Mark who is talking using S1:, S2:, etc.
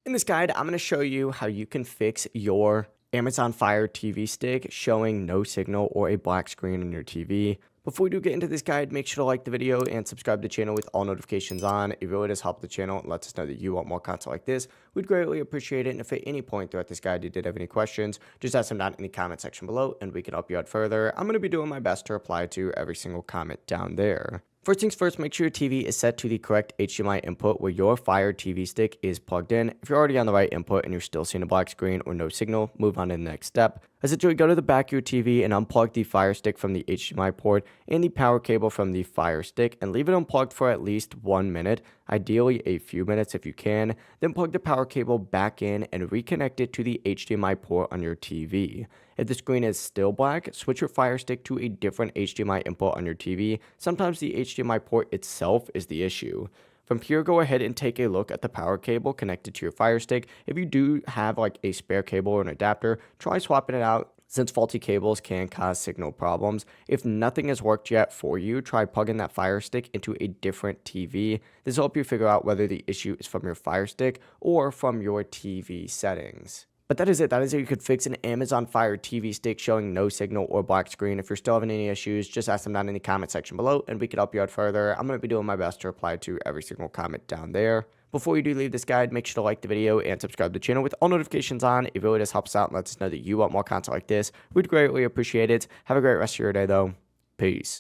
S1: In this guide, I'm going to show you how you can fix your Amazon Fire TV stick showing no signal or a black screen on your TV. Before we do get into this guide, make sure to like the video and subscribe to the channel with all notifications on. It really does help the channel and lets us know that you want more content like this. We'd greatly appreciate it. And if at any point throughout this guide you did have any questions, just ask them down in the comment section below and we can help you out further. I'm going to be doing my best to reply to every single comment down there. First things first, make sure your TV is set to the correct HDMI input where your Fire TV stick is plugged in. If you're already on the right input and you're still seeing a black screen or no signal, move on to the next step. Essentially, go to the back of your TV and unplug the Fire Stick from the HDMI port and the power cable from the Fire Stick and leave it unplugged for at least 1 minute, ideally a few minutes if you can. Then plug the power cable back in and reconnect it to the HDMI port on your TV. If the screen is still black, switch your Fire Stick to a different HDMI input on your TV. Sometimes the HDMI port itself is the issue. From here, go ahead and take a look at the power cable connected to your Fire Stick. If you do have like a spare cable or an adapter, try swapping it out since faulty cables can cause signal problems. If nothing has worked yet for you, try plugging that Fire Stick into a different TV. This will help you figure out whether the issue is from your Fire Stick or from your TV settings. But that is it. That is how you could fix an Amazon Fire TV stick showing no signal or black screen. If you're still having any issues, just ask them down in the comment section below and we can help you out further. I'm going to be doing my best to reply to every single comment down there. Before you do leave this guide, make sure to like the video and subscribe to the channel with all notifications on. It really does help us out and lets us know that you want more content like this. We'd greatly appreciate it. Have a great rest of your day though. Peace.